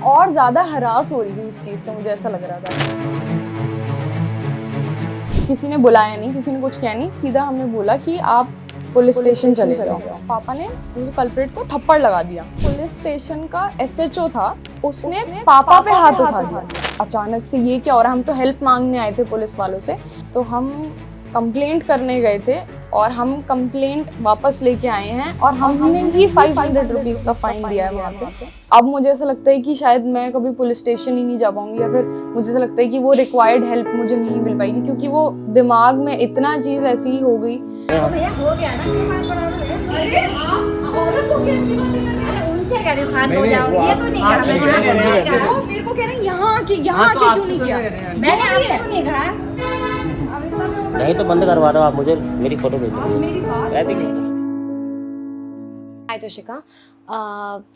और ज़्यादा हरास हो रही थी उस चीज़ से, मुझे ऐसा लग रहा था। किसी ने बुलाया नहीं, किसी ने कुछ किया नहीं, सीधा हमने बोला कि आप पुलिस स्टेशन चले जाओ। पापा ने उस कल्प्रिट को थप्पड़ लगा दिया। पुलिस स्टेशन का एसएचओ था, उसने पापा पे हाथ उठा दिया। अचानक से ये क्या हो रहा है, हम तो हेल्प मांगने आए थे पुलिस वालों से, तो हम कंप्लेंट करने गए थे और हम कंप्लेंट वापस लेके आए हैं और हमने ही 500 रुपीज़ का फाइन दिया है वहाँ पे। अब मुझे ऐसा लगता है कि शायद मैं कभी पुलिस स्टेशन ही नहीं जा पाऊंगी, या फिर मुझे ऐसा लगता है कि वो रिक्वायर्ड हेल्प मुझे नहीं मिल पाएगी, क्योंकि वो दिमाग में इतना चीज़ ऐसी ही हो गई। तो भैया हो गया ना, अरे आप औरत हो कैसी बातें कर रहे हैं? उनसे कह रहे शांत हो जाओ, ये तो नहीं कहा मैंने। वो मेरे को कह रहे हैं यहाँ आके क्यों नहीं किया? मैंने आपको नहीं कहा। नहीं तो बंद करवा दो आप, मुझे मेरी फोटो भेज दो। मेरी बात ऐसे ही hi Toshika,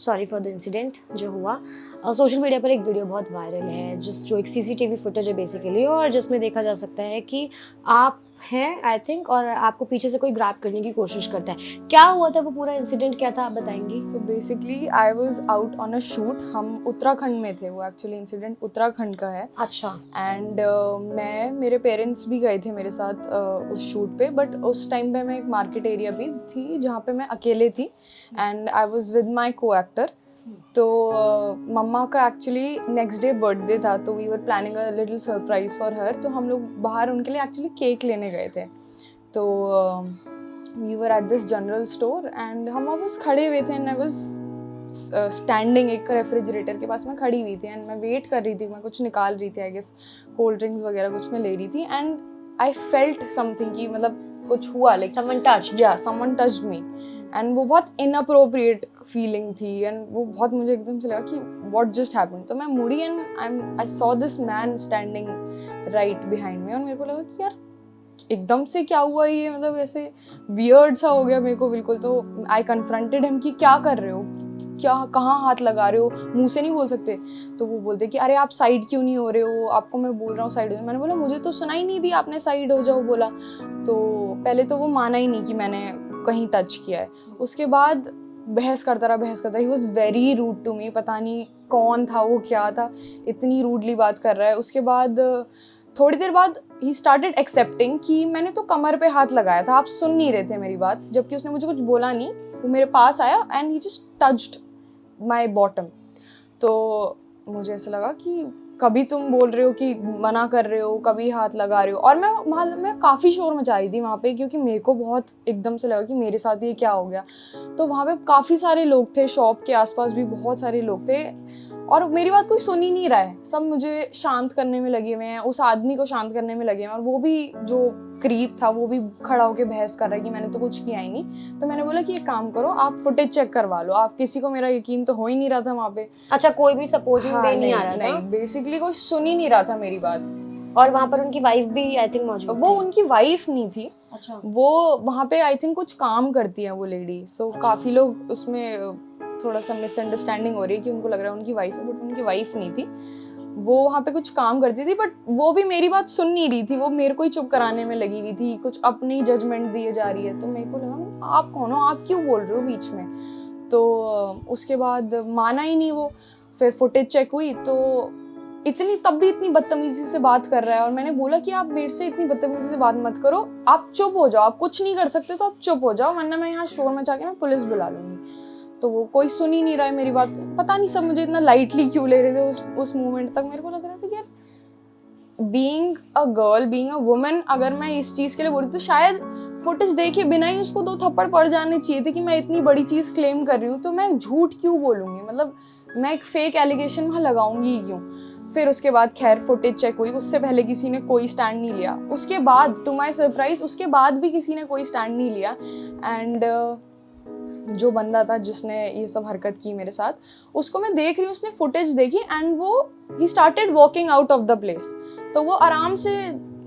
sorry for the incident जो हुआ। सोशल मीडिया पर एक वीडियो बहुत वायरल है जो एक सीसीटीवी फुटेज है बेसिकली, और जिसमें देखा जा सकता है कि आप हैं आई थिंक, और आपको पीछे से कोई ग्रैब करने की कोशिश करता है। क्या हुआ था, वो पूरा इंसिडेंट क्या था, आप बताएंगी? So basically I was out on a shoot. हम उत्तराखंड में थे, वो एक्चुअली इंसिडेंट उत्तराखंड का है। अच्छा। एंड मेरे पेरेंट्स भी गए थे मेरे साथ उस शूट पे, बट उस टाइम पे मैं एक मार्केट एरिया भी थी जहाँ पे मैं अकेले थी, and I was with my को एक्टर। तो मम्मा का एक्चुअली नेक्स्ट डे बर्थडे था, तो we were planning a little surprise for her. तो हम लोग बाहर उनके लिए एक्चुअली केक लेने गए थे। तो we were at this general store and हम बस खड़े हुए थे, एंड आई वाज स्टैंडिंग एक रेफ्रिजरेटर के पास मैं खड़ी हुई थी, एंड मैं वेट कर रही थी, मैं कुछ निकाल रही थी, आई गेस कोल्ड ड्रिंक्स वगैरह कुछ मैं ले रही थी, एंड आई फेल्ट समथिंग कि मतलब कुछ हुआ, like someone touched me, and वो बहुत इनअप्रोप्रिएट फीलिंग थी, एंड वो बहुत मुझे एकदम से लगा कि व्हाट जस्ट हैपेंड। तो मैं मुड़ी and I saw this man standing right behind me, और मेरे को लगा कि यार एकदम से क्या हुआ ये, मतलब ऐसे वियर्ड सा हो गया मेरे को बिल्कुल। तो आई कन्फ्रंटेड हिम कि क्या कर रहे हो, क्या कहाँ हाथ लगा रहे हो, मुंह से नहीं बोल सकते। तो वो बोलते कि अरे आप साइड क्यों नहीं हो रहे हो, आपको मैं बोल रहा हूँ साइड हो जाओ। मैंने बोला मुझे तो सुनाई नहीं दी आपने साइड हो जाओ बोला। तो पहले तो वो माना ही नहीं कि मैंने कहीं टच किया है। उसके बाद बहस करता रहा। He was very rude to me, पता नहीं कौन था वो, क्या था, इतनी रूडली बात कर रहा है। उसके बाद थोड़ी देर बाद ही स्टार्टेड एक्सेप्टिंग कि मैंने तो कमर पे हाथ लगाया था, आप सुन नहीं रहे थे मेरी बात, जबकि उसने मुझे कुछ बोला नहीं। वो मेरे पास आया and he just touched my bottom. तो मुझे ऐसा लगा कि कभी तुम बोल रहे हो कि मना कर रहे हो, कभी हाथ लगा रहे हो, और मैं काफ़ी शोर मचा रही थी वहाँ पे, क्योंकि मेरे को बहुत एकदम से लगा कि मेरे साथ ये क्या हो गया। तो वहाँ पे काफ़ी सारे लोग थे, शॉप के आसपास भी बहुत सारे लोग थे, और मेरी बात कोई सुन ही नहीं रहा है। सब मुझे शांत करने में लगे हुए हैं, उस आदमी को शांत करने में लगे हैं, और वो भी जो क्रीप था वो भी खड़ा होकर बहस कर रहा है कि मैंने तो कुछ किया ही नहीं। तो मैंने बोला कि एक काम करो, आप फुटेज चेक करवा लो, आप किसी को मेरा यकीन तो हो ही नहीं रहा था वहाँ पे। अच्छा, कोई भी सपोर्टिंग वे नहीं आ रहा था? नहीं, बेसिकली कोई सुन ही नहीं रहा था मेरी बात। और वहाँ पर उनकी वाइफ भी आई थिंक मौजूद थी? वो उनकी वाइफ नहीं थी। अच्छा। वो वहाँ पे आई थिंक कुछ काम करती है वो लेडी। सो काफ़ी लोग उसमें थोड़ा सा मिसअंडरस्टैंडिंग हो रही है कि उनको लग रहा है उनकी वाइफ है, बट उनकी वाइफ नहीं थी। वो वहाँ पे कुछ काम करती थी, बट वो भी मेरी बात सुन नहीं रही थी, वो मेरे को ही चुप कराने में लगी हुई थी, कुछ अपनी जजमेंट दिए जा रही है। तो मेरे को लगा आप कौन हो, आप क्यों बोल रहे हो बीच में। तो उसके बाद माना ही नहीं वो। फिर फुटेज चेक हुई तो तब भी इतनी बदतमीजी से बात कर रहा है, और मैंने बोला कि आप मेरे से इतनी बदतमीजी से बात मत करो, आप चुप हो जाओ, आप कुछ नहीं कर सकते तो आप चुप हो जाओ, वरना मैं यहाँ शोर मचा के मैं पुलिस बुला लूंगी। तो वो कोई सुन ही नहीं रहा है मेरी बात। पता नहीं सब मुझे इतना लाइटली क्यों ले रहे थे उस मोमेंट तक। मेरे को लग रहा था कि यार being a girl, being a woman, अगर मैं इस चीज़ के लिए बोल रही तो शायद फुटेज देखे बिना ही उसको 2 थप्पड़ पड़ जाने चाहिए थे कि मैं इतनी बड़ी चीज़ क्लेम कर रही हूँ, तो मैं झूठ क्यों बोलूँगी, मतलब मैं एक फेक एलिगेशन वहाँ लगाऊंगी ही क्यों। फिर उसके बाद खैर फुटेज चेक हुई, उससे पहले किसी ने कोई स्टैंड नहीं लिया। उसके बाद टू माई सरप्राइज उसके बाद भी किसी ने कोई स्टैंड नहीं लिया। एंड जो बंदा था जिसने ये सब हरकत की मेरे साथ, उसको मैं देख रही हूँ, उसने फुटेज देखी एंड वो he started walking out of the place. तो वो आराम से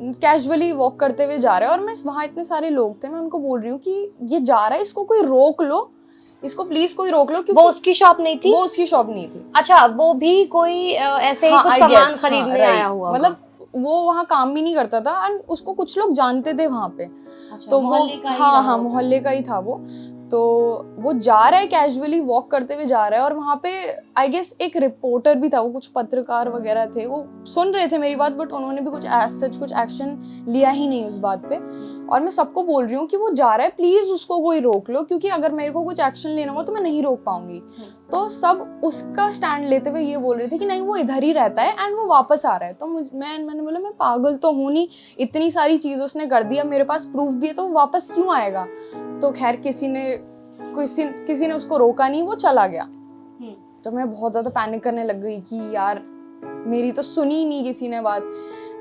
कैजुअली वॉक करते हुए जा रहा है, और मैं वहाँ इतने सारे लोग थे, मैं उनको बोल रही हूँ कि ये जा रहा है, इसको कोई रोक लो, इसको प्लीज कोई रोक लो। क्योंकि वो उसकी शॉप नहीं थी? वो उसकी शॉप नहीं थी। अच्छा, वो भी कोई ऐसे ही कुछ सामान खरीदने आया हुआ, मतलब वो वहाँ काम भी नहीं करता था, एंड उसको कुछ लोग जानते थे वहाँ पे। अच्छा, तो मोहल्ले का ही हाँ मोहल्ले का ही था वो। तो वो जा रहा है कैजुअली वॉक करते हुए जा रहा है और वहाँ पे आई गेस एक रिपोर्टर भी था, वो कुछ पत्रकार वगैरह थे, वो सुन रहे थे मेरी बात, बट उन्होंने भी कुछ सच कुछ एक्शन लिया ही नहीं उस बात पे। और मैं सबको बोल रही हूँ कि वो जा रहा है, प्लीज़ उसको कोई रोक लो, क्योंकि अगर मेरे को कुछ एक्शन लेना हो तो मैं नहीं रोक पाऊंगी। तो सब उसका स्टैंड लेते हुए ये बोल रहे थे कि नहीं वो इधर ही रहता है एंड वो वापस आ रहा है। तो मैंने बोला मैं पागल तो हूँ नहीं, इतनी सारी चीज़ उसने कर दी, अब मेरे पास प्रूफ भी है, तो वो वापस क्यों आएगा। तो खैर किसी ने उसको रोका नहीं, वो चला गया। तो मैं बहुत ज़्यादा पैनिक करने लग गई कि यार मेरी तो सुनी नहीं किसी ने बात।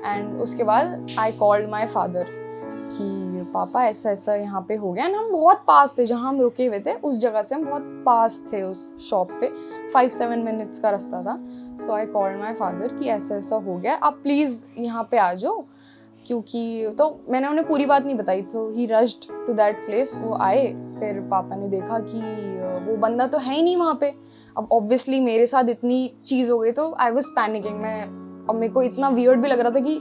एंड उसके बाद आई कॉल्ड माई फादर कि पापा ऐसा ऐसा यहाँ पे हो गया। एंड हम बहुत पास थे, जहाँ हम रुके हुए थे उस जगह से हम बहुत पास थे, उस शॉप पे 5-7 मिनट्स का रास्ता था। सो आई कॉल्ड माई फादर कि ऐसा ऐसा हो गया, आप प्लीज़ यहाँ पे आ जाओ, क्योंकि तो मैंने उन्हें पूरी बात नहीं बताई। तो he rushed to that place, वो आए, फिर पापा ने देखा कि वो बंदा तो है ही नहीं वहाँ पे। अब ऑब्वियसली मेरे साथ इतनी चीज़ हो गई तो आई वाज पैनिकिंग, और मेरे को इतना वियर्ड भी लग रहा था कि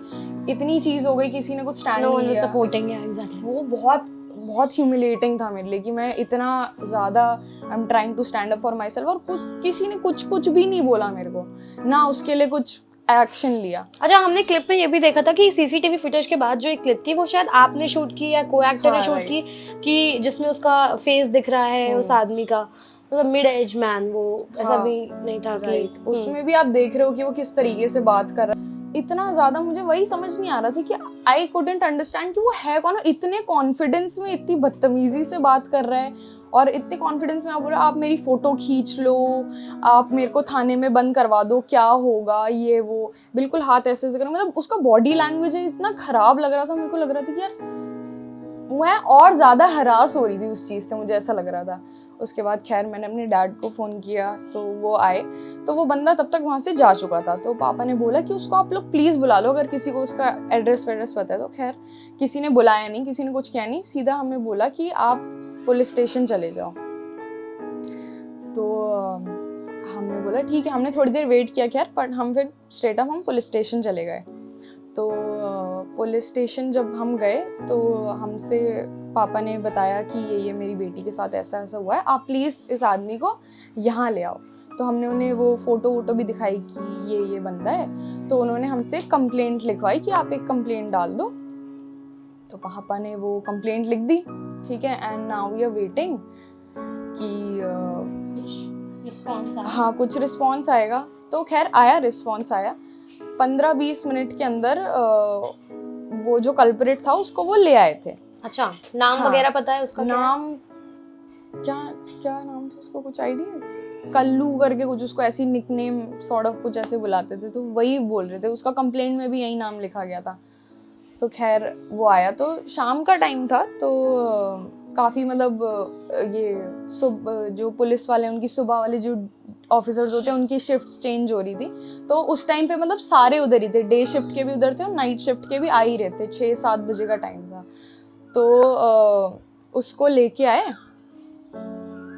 इतनी चीज़ हो गई, किसी ने कुछ स्टैंड नहीं लिया, सपोर्टिंग है एग्जैक्टली। वो बहुत बहुत ह्यूमिलेटिंग था मेरे लिए कि मैं इतना ज़्यादा I am trying to stand up for my self, और किसी ने कुछ भी नहीं बोला मेरे को, ना उसके लिए कुछ एक्शन लिया। अच्छा, हमने क्लिप में ये भी देखा था कि सीसीटीवी फुटेज के बाद जो एक क्लिप थी वो शायद आपने शूट की या को एक्टर ने शूट की, कि जिसमें उसका फेस दिख रहा है उस आदमी का, मतलब मिड एज मैन, वो ऐसा भी नहीं था कि उसमें भी आप देख रहे हो कि वो किस तरीके से बात कर रहा है। इतना ज्यादा मुझे वही समझ नहीं आ रहा था कि आई कुडंट अंडरस्टैंड कि वो है कौन, और इतने कॉन्फिडेंस में इतनी बदतमीजी से बात कर रहा है, और इतने कॉन्फिडेंस में आप बोल रहे हो आप मेरी फोटो खींच लो, आप मेरे को थाने में बंद करवा दो, क्या होगा ये वो, बिल्कुल हाथ ऐसे ऐसे करो। मतलब उसका बॉडी लैंग्वेज इतना खराब लग रहा था, मेरे को लग रहा था कि यार मैं और ज़्यादा हरास हो रही थी उस चीज़ से, मुझे ऐसा लग रहा था। उसके बाद खैर मैंने अपने डैड को फ़ोन किया, तो वो आए, तो वो बंदा तब तक वहाँ से जा चुका था। तो पापा ने बोला कि उसको आप लोग प्लीज़ बुला लो, अगर किसी को उसका एड्रेस वेड्रेस पता है। तो खैर किसी ने बुलाया नहीं, किसी ने कुछ किया नहीं, सीधा हमें बोला कि आप पुलिस स्टेशन चले जाओ। तो हमने बोला ठीक है, हमने थोड़ी देर वेट किया खैर, पर हम फिर स्ट्रेट अप हम पुलिस स्टेशन चले गए। तो पुलिस स्टेशन जब हम गए तो हमसे पापा ने बताया कि ये मेरी बेटी के साथ ऐसा ऐसा हुआ है, आप प्लीज़ इस आदमी को यहाँ ले आओ। तो हमने उन्हें वो फ़ोटो वोटो भी दिखाई कि ये बंदा है। तो उन्होंने हमसे कंप्लेंट लिखवाई कि आप एक कंप्लेंट डाल दो। तो पापा ने वो कंप्लेंट लिख दी, ठीक है। And now we are waiting कि रिस्पॉन्स हाँ कुछ रिस्पॉन्स आएगा। तो खैर आया, रिस्पॉन्स आया 15-20 मिनट के अंदर। वो जो कल्प्रिट था उसको वो ले आए थे। अच्छा, नाम वगैरह पता है उसका? नाम क्या नाम था उसको, कुछ आइडिया है? कल्लू करके कुछ, उसको ऐसी निकनेम सॉर्ट ऑफ कुछ ऐसे बुलाते थे, तो वही बोल रहे थे, उसका कंप्लेंट में भी यही नाम लिखा गया था। तो खैर वो आया, तो शाम का टाइम था, तो काफ़ी मतलब ये जो पुलिस वाले उनकी सुबह वाले जो ऑफिसर्स होते हैं उनकी शिफ्ट्स चेंज हो रही थी। तो उस टाइम पे मतलब सारे उधर ही थे, डे शिफ्ट के भी उधर थे और नाइट शिफ्ट के भी आ ही रहे थे। 6-7 बजे का टाइम था। तो उसको लेके आए,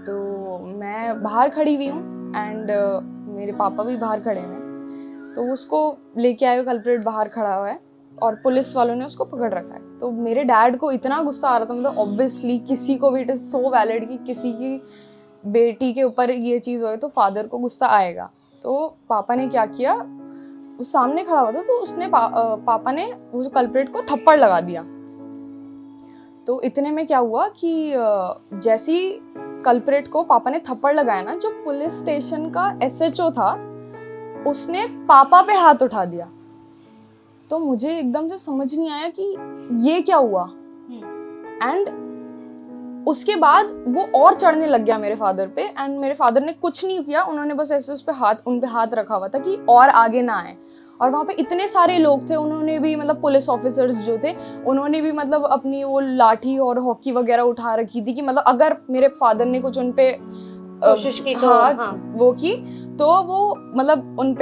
तो मैं बाहर खड़ी हुई हूँ एंड मेरे पापा भी बाहर खड़े हैं। तो उसको लेके आए, कल्प्रिट बाहर खड़ा हुआ है और पुलिस वालों ने उसको पकड़ रखा है। तो मेरे डैड को इतना गुस्सा आ रहा था, मतलब ऑब्वियसली किसी को भी इट इज़ सो वैलिड कि किसी की बेटी के ऊपर ये चीज़ होए तो फादर को गुस्सा आएगा। तो पापा ने क्या किया, वो सामने खड़ा हुआ था, तो उसने पापा ने उस कल्प्रिट को थप्पड़ लगा दिया। तो इतने में क्या हुआ कि जैसी कल्प्रिट को पापा ने थप्पड़ लगाया ना, जो पुलिस स्टेशन का SHO था उसने पापा पे हाथ उठा दिया। तो मुझे एकदम से समझ नहीं आया कि ये क्या हुआ। एंड उसके बाद वो और चढ़ने लग गया मेरे फादर पे, एंड मेरे फादर ने कुछ नहीं किया, उन्होंने बस ऐसे उन पे हाथ रखा हुआ था कि और आगे ना आए। और वहाँ पे इतने सारे लोग थे, उन्होंने भी मतलब पुलिस ऑफिसर्स जो थे उन्होंने भी मतलब अपनी वो लाठी और हॉकी वगैरह उठा रखी थी कि मतलब अगर मेरे फादर ने कुछ उन पे कोशिश की तो वो की तो वो मतलब उन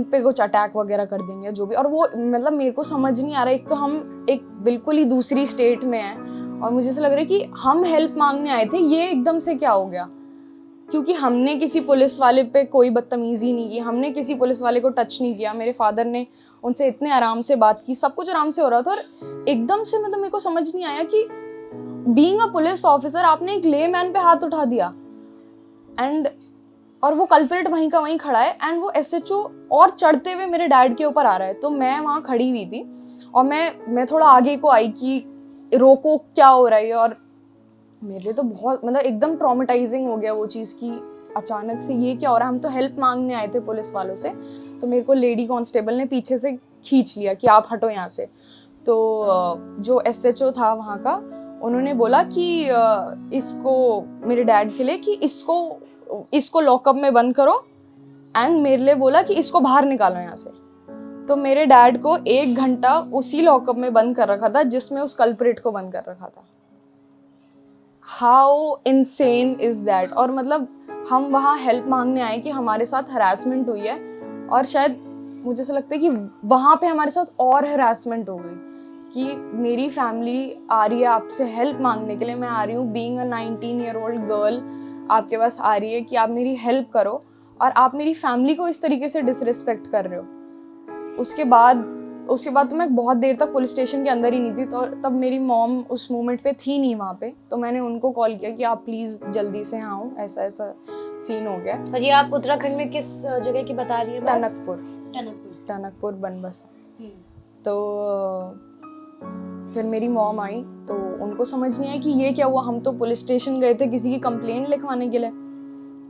पे कुछ अटैक वगैरह कर देंगे जो भी। और वो मतलब मेरे को समझ नहीं आ रहा, एक तो हम एक बिल्कुल ही दूसरी स्टेट में हैं और मुझे ऐसा लग रहा है कि हम हेल्प मांगने आए थे, ये एकदम से क्या हो गया। क्योंकि हमने किसी पुलिस वाले पे कोई बदतमीजी नहीं की, हमने किसी पुलिस वाले को टच नहीं किया, मेरे फादर ने उनसे इतने आराम से बात की, सब कुछ आराम से हो रहा था। और एकदम से मतलब मेरे को समझ नहीं आया कि बीइंग अ पुलिस ऑफिसर आपने एक ले मैन पे हाथ उठा दिया एंड और वो कल्प्रिट वहीं का वहीं खड़ा है एंड वो एसएचओ और चढ़ते हुए मेरे डैड के ऊपर आ रहा है। तो मैं वहाँ खड़ी हुई थी और मैं थोड़ा आगे को आई कि रोको क्या हो रहा है। और मेरे लिए तो बहुत मतलब एकदम ट्रॉमेटाइजिंग हो गया वो चीज़ कि अचानक से ये क्या हो रहा है। हम तो हेल्प मांगने आए थे पुलिस वालों से, तो मेरे को लेडी कांस्टेबल ने पीछे से खींच लिया कि आप हटो यहाँ से। तो जो एसएचओ था वहाँ का, उन्होंने बोला कि इसको मेरे डैड के लिए कि इसको लॉकअप में बंद करो एंड मेरे लिए बोला कि इसको बाहर निकालो यहाँ से। तो मेरे डैड को 1 घंटा उसी लॉकअप में बंद कर रखा था जिसमें उस कल्प्रिट को बंद कर रखा था। How insane is that. और मतलब हम वहाँ हेल्प मांगने आए कि हमारे साथ हरासमेंट हुई है और शायद मुझे ऐसा लगता है कि वहाँ पे हमारे साथ और हरासमेंट हो गई कि मेरी फैमिली आ रही है आपसे हेल्प मांगने के लिए, मैं आ रही हूँ बीइंग अ 19-year-old गर्ल, आपके पास आ रही है कि आप मेरी हेल्प करो और आप मेरी फैमिली को इस तरीके से डिसरिस्पेक्ट कर रहे हो। उसके बाद तो मैं बहुत देर तक पुलिस स्टेशन के अंदर ही नहीं थी। तो तब मेरी मॉम उस मोमेंट पे थी नहीं वहाँ पे, तो मैंने उनको कॉल किया कि आप प्लीज़ जल्दी से आओ, ऐसा ऐसा सीन हो गया। और ये आप उत्तराखंड में किस जगह की बता रही हैं? टनकपुर बनबसा। तो फिर मेरी मॉम आई तो उनको समझ नहीं आया कि ये क्या हुआ। हम तो पुलिस स्टेशन गए थे किसी की कंप्लेंट लिखवाने के लिए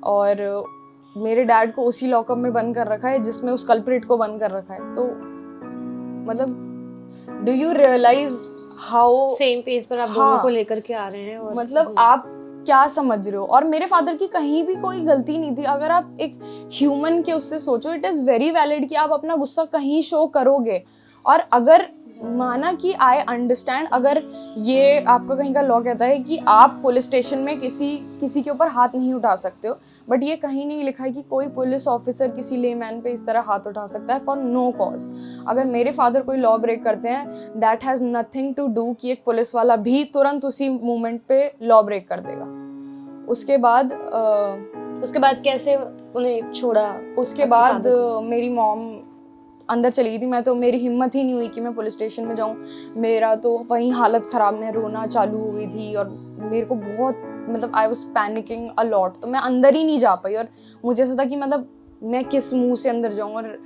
और मेरे डैड को उसी लॉकअप में बंद कर रखा है जिसमें उस कल्प्रिट को बंद कर रखा है। तो मतलब do you realise how same page पर आप दोनों को लेकर के आ रहे हैं और मतलब आप क्या समझ रहे हो। और मेरे फादर की कहीं भी कोई गलती नहीं थी। अगर आप एक ह्यूमन के उससे सोचो, इट इज़ वेरी वैलिड कि आप अपना गुस्सा कहीं शो करोगे। और अगर माना कि आई अंडरस्टैंड, अगर ये आपका कहीं का लॉ कहता है कि आप पुलिस स्टेशन में किसी के ऊपर हाथ नहीं उठा सकते हो, बट ये कहीं नहीं लिखा है कि कोई पुलिस ऑफिसर किसी लेमैन पे इस तरह हाथ उठा सकता है फॉर नो कॉज। अगर मेरे फादर कोई लॉ ब्रेक करते हैं, that has nothing to do कि एक पुलिस वाला भी तुरंत उसी मोमेंट पे लॉ ब्रेक कर देगा। उसके बाद कैसे उन्हें छोड़ा? उसके बाद मेरी मॉम अंदर चली गई थी। मैं तो मेरी हिम्मत ही नहीं हुई कि मैं पुलिस स्टेशन में जाऊँ। मेरा तो वहीं हालत ख़राब, मैं रोना चालू हो गई थी और मेरे को बहुत मतलब I was panicking a lot. तो मैं अंदर ही नहीं जा पाई और मुझे ऐसा था कि मतलब मैं किस मुंह से अंदर जाऊँ। और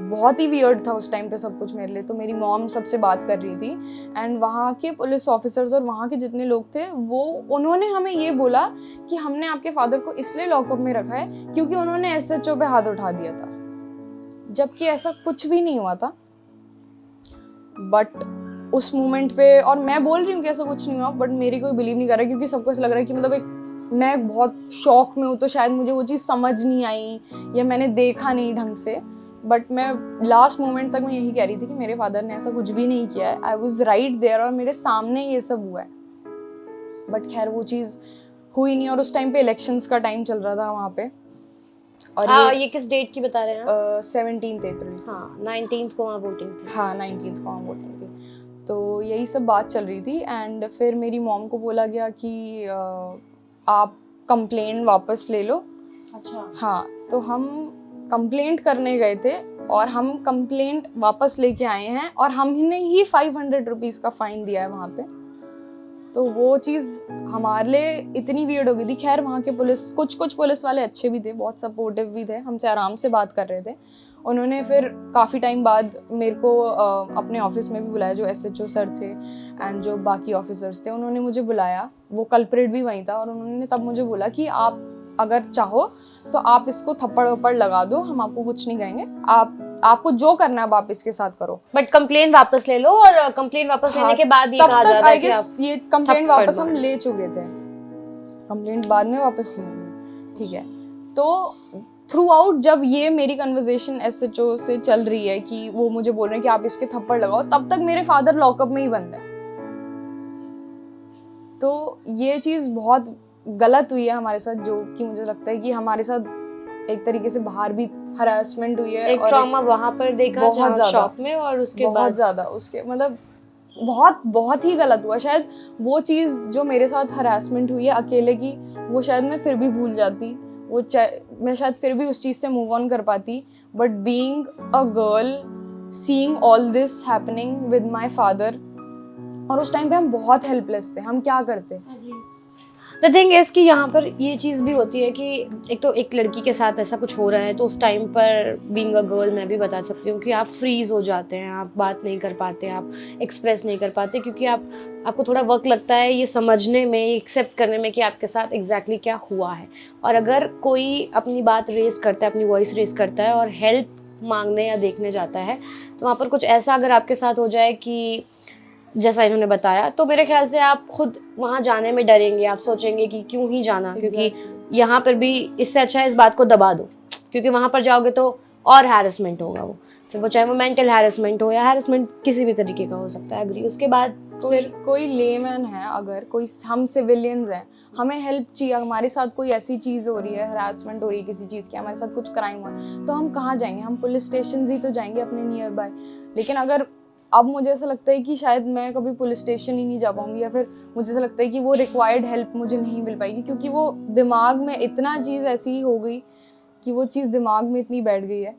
बहुत ही वियर्ड था उस टाइम पे सब कुछ मेरे लिए। तो मेरी मॉम सबसे बात कर रही थी एंड वहाँ के पुलिस ऑफिसर्स और वहाँ के जितने लोग थे उन्होंने हमें ये बोला कि हमने आपके फादर को इसलिए लॉकअप में रखा है क्योंकि उन्होंने एसएचओ पे हाथ उठा दिया था, जबकि ऐसा कुछ भी नहीं हुआ था। बट उस मोमेंट पे, और मैं बोल रही हूँ कि ऐसा कुछ नहीं हुआ, बट मेरी कोई बिलीव नहीं कर रहा क्योंकि सबको ऐसा लग रहा है कि मतलब मैं बहुत शॉक में हूँ, तो शायद मुझे वो चीज़ समझ नहीं आई या मैंने देखा नहीं ढंग से। बट मैं लास्ट मोमेंट तक मैं यही कह रही थी कि मेरे फादर ने ऐसा कुछ भी नहीं किया है, आई वॉज राइट देयर और मेरे सामने ये सब हुआ है। बट खैर वो चीज़ हुई नहीं। और उस टाइम पे इलेक्शंस का टाइम चल रहा था वहाँ पे। और ये किस डेट की बता रहे हैं आप? 17 अप्रैल। हाँ, 19th को वहाँ वोटिंग थी। हाँ, 19th को वहाँ वोटिंग थी। तो यही सब बात चल रही थी एंड फिर मेरी मॉम को बोला गया कि आप कंप्लेंट वापस ले लो। अच्छा। हाँ, तो हम कंप्लेंट करने गए थे और हम कंप्लेंट वापस लेके आए हैं और हमने ही 500 रुपीज़ का फ़ाइन दिया है वहाँ पे। तो वो चीज़ हमारे लिए इतनी वियर्ड हो गई थी। खैर वहाँ के कुछ पुलिस वाले अच्छे भी थे, बहुत सपोर्टिव भी थे, हमसे आराम से बात कर रहे थे। उन्होंने फिर काफ़ी टाइम बाद मेरे को अपने ऑफिस में भी बुलाया, जो एसएचओ सर थे एंड जो बाकी ऑफिसर्स थे, उन्होंने मुझे बुलाया। वो कल्प्रिट भी वहीं था और उन्होंने तब मुझे बोला कि आप अगर चाहो तो आप इसको थप्पड़ वप्पड़ लगा दो, हम आपको कुछ नहीं कहेंगे, आपको जो करना है आप इसके साथ करो, बट कंप्लेंट वापस ले लो। और कंप्लेंट वापस लेने के बाद ये कहा जाता है कि आप ये कंप्लेंट वापस हम ले चुके थे, कंप्लेंट बाद में वापस ली हमने, ठीक है। तो थ्रू आउट जब ये मेरी कन्वर्सेशन एसएचओ से चल रही है कि वो मुझे बोल रहे हैं कि आप इसके थप्पड़ लगाओ, तब तक मेरे फादर लॉकअप में ही बंद है। तो ये चीज़ बहुत गलत हुई है हमारे साथ, जो कि मुझे लगता है कि हमारे साथ एक तरीके से बाहर भी हरासमेंट हुई है। एक ट्रॉमा वहाँ पर देखा बहुत ज़्यादा शॉप में, और उसके बहुत ज़्यादा उसके मतलब बहुत ही गलत हुआ। शायद वो चीज़ जो मेरे साथ हरासमेंट हुई है अकेले की, वो शायद मैं फिर भी भूल जाती, मैं शायद फिर भी उस चीज़ से मूव ऑन कर पाती। But being a girl, seeing all this happening with my father, और उस टाइम पे हम बहुत हेल्पलेस थे, हम क्या करते। द थिंग इज कि यहाँ पर ये चीज़ भी होती है कि एक तो एक लड़की के साथ ऐसा कुछ हो रहा है, तो उस टाइम पर बीइंग अ गर्ल मैं भी बता सकती हूँ कि आप फ्रीज हो जाते हैं, आप बात नहीं कर पाते, आप एक्सप्रेस नहीं कर पाते, क्योंकि आपको थोड़ा वक्त लगता है ये समझने में, एक्सेप्ट करने में कि आपके साथ एग्जैक्टली क्या हुआ है। और अगर कोई अपनी बात रेज करता है, अपनी वॉइस रेज करता है और हेल्प मांगने या देखने जाता है, तो वहाँ पर कुछ ऐसा अगर आपके साथ हो जाए कि जैसा इन्होंने बताया, तो मेरे ख्याल से आप खुद वहाँ जाने में डरेंगे, आप सोचेंगे कि क्यों ही जाना, क्योंकि यहाँ पर भी इससे अच्छा है इस बात को दबा दो, क्योंकि वहाँ पर जाओगे तो और हैरेसमेंट होगा, वो फिर वो चाहे वो मेंटल हैरेसमेंट हो या हैरेसमेंट किसी भी तरीके का हो सकता है। अग्री। उसके बाद फिर कोई लेमैन है, अगर कोई हम सिविलियंस हैं, हमें हेल्प चाहिए, हमारे साथ कोई ऐसी चीज़ हो रही है, हरासमेंट हो रही है किसी चीज़ की, हमारे साथ कुछ क्राइम हुआ है, तो हम कहाँ जाएंगे? हम पुलिस स्टेशन ही तो जाएंगे अपने नियर बाय। लेकिन अगर अब मुझे ऐसा लगता है कि शायद मैं कभी पुलिस स्टेशन ही नहीं जा पाऊंगी, या फिर मुझे ऐसा लगता है कि वो रिक्वायर्ड हेल्प मुझे नहीं मिल पाएगी, क्योंकि वो दिमाग में इतना चीज़ ऐसी हो गई कि वो चीज़ दिमाग में इतनी बैठ गई है।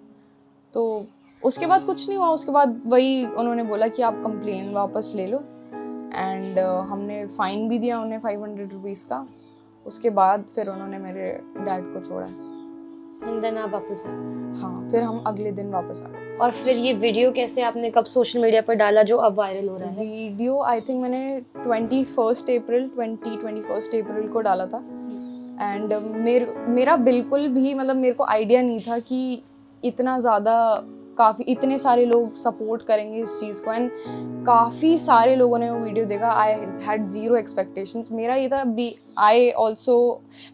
तो उसके बाद कुछ नहीं हुआ। उसके बाद वही उन्होंने बोला कि आप कंप्लेन वापस ले लो, एंड हमने फ़ाइन भी दिया उन्हें 500 रुपीज़ का। उसके बाद फिर उन्होंने मेरे डैड को छोड़ा। एंड देन आप वापस आए? हाँ, फिर हम अगले दिन वापस आ गए। और फिर ये वीडियो कैसे आपने कब सोशल मीडिया पर डाला जो अब वायरल हो रहा है? वीडियो आई थिंक मैंने 21 अप्रैल को डाला था। एंड मेरा बिल्कुल भी मतलब मेरे को आइडिया नहीं था कि इतना ज़्यादा इतने सारे लोग सपोर्ट करेंगे इस चीज़ को, एंड काफ़ी सारे लोगों ने वो वीडियो देखा। I had zero expectations. मेरा ये था I also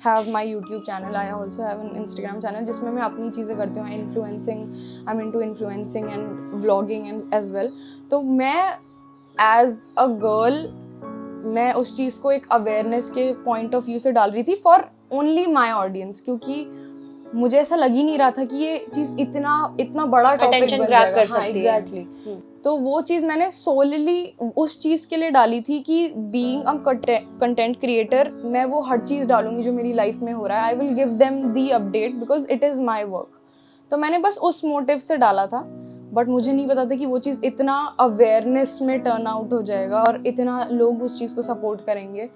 have my YouTube channel, I also have an Instagram channel, जिसमें मैं अपनी चीज़ें करती हूँ, influencing, I am into influencing and vlogging as well. तो मैं एज अ गर्ल मैं उस चीज़ को एक अवेयरनेस के पॉइंट ऑफ व्यू से डाल रही थी फॉर ओनली माई ऑडियंस, क्योंकि मुझे ऐसा लग ही नहीं रहा था कि ये चीज़ इतना बड़ा टॉपिक बन जाएगा। कर सकती है। एग्जैक्टली। तो वो चीज़ मैंने सोलली उस चीज़ के लिए डाली थी कि बीइंग अ कंटेंट क्रिएटर मैं वो हर चीज़ डालूंगी जो मेरी लाइफ में हो रहा है। I will give them the update because it is my work. तो मैंने बस उस मोटिव से डाला था, बट मुझे नहीं पता था कि वो चीज़ इतना अवेयरनेस में टर्न आउट हो जाएगा और इतना लोग उस चीज़ को सपोर्ट करेंगे।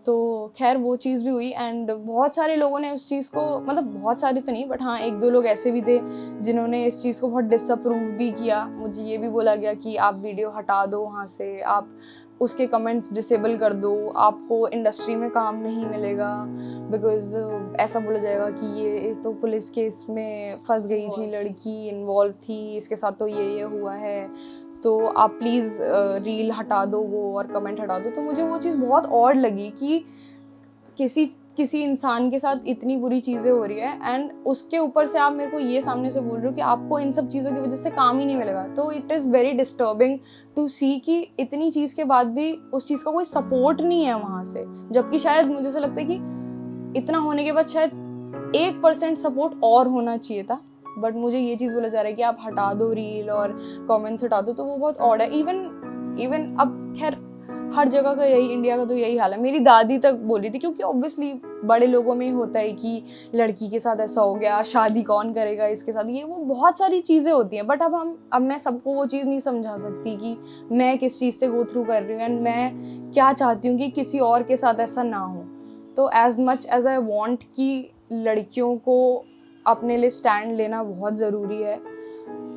तो खैर वो चीज़ भी हुई, एंड बहुत सारे लोगों ने उस चीज़ को, मतलब बहुत सारे तो नहीं, बट हाँ 1-2 लोग ऐसे भी थे जिन्होंने इस चीज़ को बहुत डिसअप्रूव भी किया। मुझे ये भी बोला गया कि आप वीडियो हटा दो वहाँ से, आप उसके कमेंट्स डिसेबल कर दो, आपको इंडस्ट्री में काम नहीं मिलेगा, बिकॉज ऐसा बोला जाएगा कि ये तो पुलिस केस में फंस गई थी, लड़की इन्वॉल्व थी, इसके साथ तो ये हुआ है, तो आप प्लीज़ रील हटा दो वो और कमेंट हटा दो। तो मुझे वो चीज़ बहुत ऑड लगी कि किसी इंसान के साथ इतनी बुरी चीज़ें हो रही है, एंड उसके ऊपर से आप मेरे को ये सामने से बोल रहे हो कि आपको इन सब चीज़ों की वजह से काम ही नहीं मिलेगा। तो it is very disturbing to see कि इतनी चीज़ के बाद भी उस चीज़ का कोई सपोर्ट नहीं है वहाँ से, जबकि शायद मुझे ऐसा लगता है कि इतना होने के बाद शायद 1% सपोर्ट और होना चाहिए था, बट मुझे ये चीज़ बोला जा रहा है कि आप हटा दो रील और कमेंट्स हटा दो। तो वो बहुत ऑड है। इवन अब खैर हर जगह का यही, इंडिया का तो यही हाल है। मेरी दादी तक बोल रही थी, क्योंकि ऑब्वियसली बड़े लोगों में ही होता है कि लड़की के साथ ऐसा हो गया, शादी कौन करेगा इसके साथ, ये वो बहुत सारी चीज़ें होती हैं। बट अब मैं सबको वो चीज़ नहीं समझा सकती कि मैं किस चीज़ से गो थ्रू कर रही हूँ, एंड मैं क्या चाहती हूँ कि किसी और के साथ ऐसा ना हो। तो as much as I want कि लड़कियों को अपने लिए स्टैंड लेना बहुत ज़रूरी है,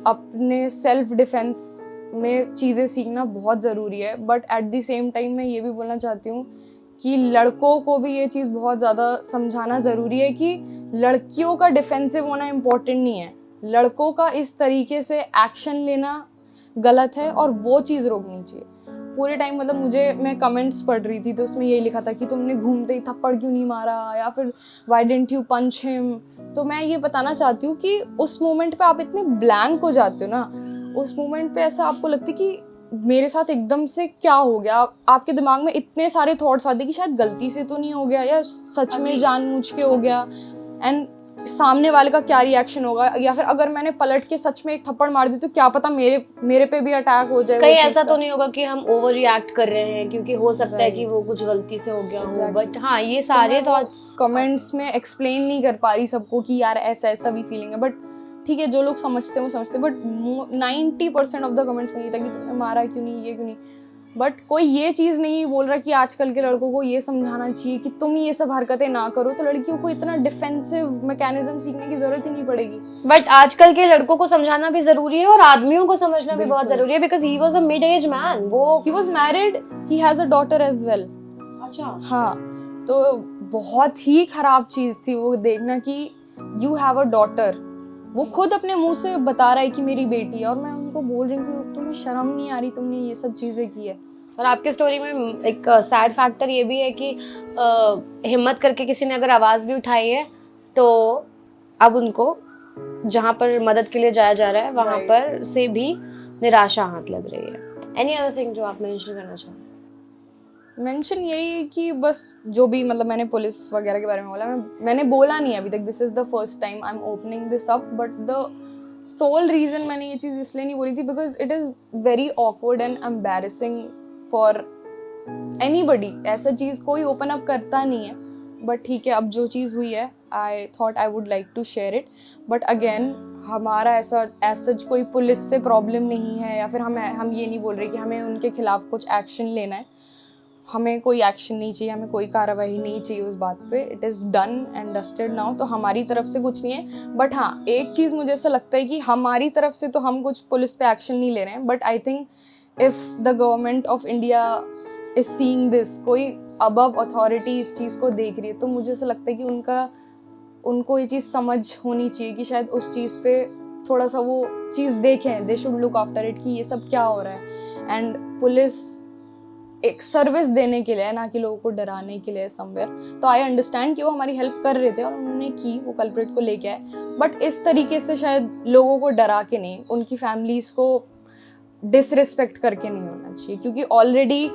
अपने सेल्फ डिफेंस में चीज़ें सीखना बहुत ज़रूरी है, but at the same time मैं ये भी बोलना चाहती हूँ कि लड़कों को भी ये चीज़ बहुत ज़्यादा समझाना ज़रूरी है कि लड़कियों का डिफेंसिव होना इम्पोर्टेंट नहीं है, लड़कों का इस तरीके से एक्शन लेना गलत है और वो चीज़ रोकनी चाहिए। पूरे टाइम मतलब मैं कमेंट्स पढ़ रही थी तो उसमें यही लिखा था कि तुमने घूमते ही थप्पड़ क्यों नहीं मारा, या फिर why didn't you punch him. तो मैं ये बताना चाहती हूँ कि उस मोमेंट पे आप इतने ब्लैंक हो जाते हो ना, उस मोमेंट पे ऐसा आपको लगता है कि मेरे साथ एकदम से क्या हो गया। आपके दिमाग में इतने सारे थॉट्स आते हैं कि शायद गलती से तो नहीं हो गया, या सच में जानबूझ के हो गया, एंड सामने वाले का क्या रिएक्शन होगा, या फिर अगर मैंने पलट के सच में एक थप्पड़ मार दी तो क्या पता मेरे पे भी अटैक हो जाए। कहीं ऐसा तो नहीं होगा कि हम ओवर रिएक्ट कर रहे हैं, क्योंकि हो सकता है कि वो कुछ गलती से हो गया हो। बट हाँ, ये सारे थॉट्स कमेंट्स में एक्सप्लेन नहीं कर पा रही सबको कि यार ऐसा भी फीलिंग है। बट ठीक है, जो लोग समझते हैं वो समझते हैं, बट 90% ऑफ द कमेंट्स में ये था कि तुमने मारा क्यों नहीं, ये क्यों नहीं। बट कोई ये चीज़ नहीं बोल रहा कि आजकल के लड़कों को ये समझाना चाहिए कि तुम ये सब हरकतें ना करो, तो लड़कियों को इतना डिफेंसिव मैकेनिज्म सीखने की जरूरत ही नहीं पड़ेगी। बट आजकल के लड़कों को समझाना भी जरूरी है और आदमियों को समझना भी बहुत जरूरी है, because he was a mid age man. वो he was married, he has a daughter as well. अच्छा हाँ, तो बहुत ही खराब चीज़ थी वो देखना कि यू हैव अ डॉटर। वो खुद अपने मुंह से बता रहा है कि मेरी बेटी है, और मैं उनको बोल रही हूँ कि तुम्हें शर्म नहीं आ रही, तुमने ये सब चीज़ें की है। और आपके स्टोरी में एक सैड फैक्टर ये भी है कि हिम्मत करके किसी ने अगर आवाज़ भी उठाई है तो अब उनको जहाँ पर मदद के लिए जाया जा रहा है वहाँ Right. पर से भी निराशा हाथ लग रही है। एनी अदर थिंग जो आप मेंशन करना चाहें? मेंशन यही है कि बस जो भी मतलब मैंने पुलिस वगैरह के बारे में बोला, मैंने बोला नहीं अभी तक, this is the first time I am opening this up, but the soul reason मैंने ये चीज़ इसलिए नहीं बोली थी because it is very awkward and embarrassing for anybody. ऐसा चीज़ कोई ओपन अप करता नहीं है, बट ठीक है, अब जो चीज़ हुई है I thought I would like to share it. But again हमारा ऐसा कोई पुलिस से प्रॉब्लम नहीं है, या फिर हम ये नहीं बोल रहे कि हमें उनके खिलाफ कुछ एक्शन लेना है। हमें कोई एक्शन नहीं चाहिए, हमें कोई कार्रवाई नहीं चाहिए उस बात पे। It is done and dusted now, तो हमारी तरफ से कुछ नहीं है। बट हाँ, एक चीज़ मुझे ऐसा लगता है कि हमारी तरफ से तो हम कुछ पुलिस पे एक्शन नहीं ले रहे हैं, but I think if the government of India is seeing this, कोई अबव अथॉरिटी इस चीज़ को देख रही है, तो मुझे ऐसा लगता है कि उनको ये चीज़ समझ होनी चाहिए कि शायद उस चीज़ पे थोड़ा सा वो चीज़ देखें, they should look after it कि ये सब क्या हो रहा है। एंड पुलिस एक सर्विस देने के लिए, ना कि लोगों को डराने के लिए समवेयर। तो आई अंडरस्टैंड कि वो हमारी हेल्प कर रहे थे और उन्होंने की, वो कल्प्रिट को लेके आए, बट इस तरीके से शायद लोगों को डरा के नहीं, उनकी फैमिलीज को डिसरिस्पेक्ट करके नहीं होना चाहिए, क्योंकि ऑलरेडी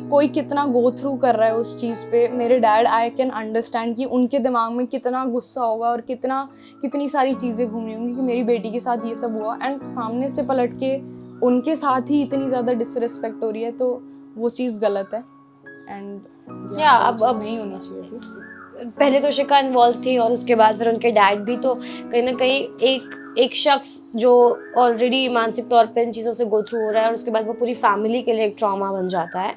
कोई कितना गो थ्रू कर रहा है उस चीज़ पे। मेरे डैड, आई कैन अंडरस्टैंड कि उनके दिमाग में कितना गुस्सा होगा और कितनी सारी चीज़ें घूम रही होंगी कि मेरी बेटी के साथ ये सब हुआ, एंड सामने से पलट के उनके साथ ही इतनी ज़्यादा डिसरिस्पेक्ट हो रही है, तो वो चीज़ गलत है। एंड अब नहीं होनी चाहिए थी। पहले तो शिका इन्वॉल्व थी और उसके बाद फिर उनके डैड भी, तो कहीं ना कहीं एक शख्स जो ऑलरेडी मानसिक तौर पे इन चीज़ों से गो थ्रू हो रहा है और उसके बाद वो पूरी फैमिली के लिए एक ट्रॉमा बन जाता है।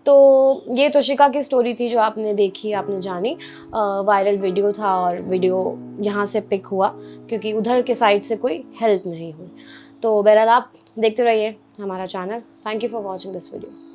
तो ये तो शिका की स्टोरी थी जो आपने देखी, आपने जानी। वायरल वीडियो था और वीडियो यहाँ से पिक हुआ क्योंकि उधर के साइड से कोई हेल्प नहीं हुई। तो बहरहाल आप देखते रहिए हमारा channel. Thank you for watching this video.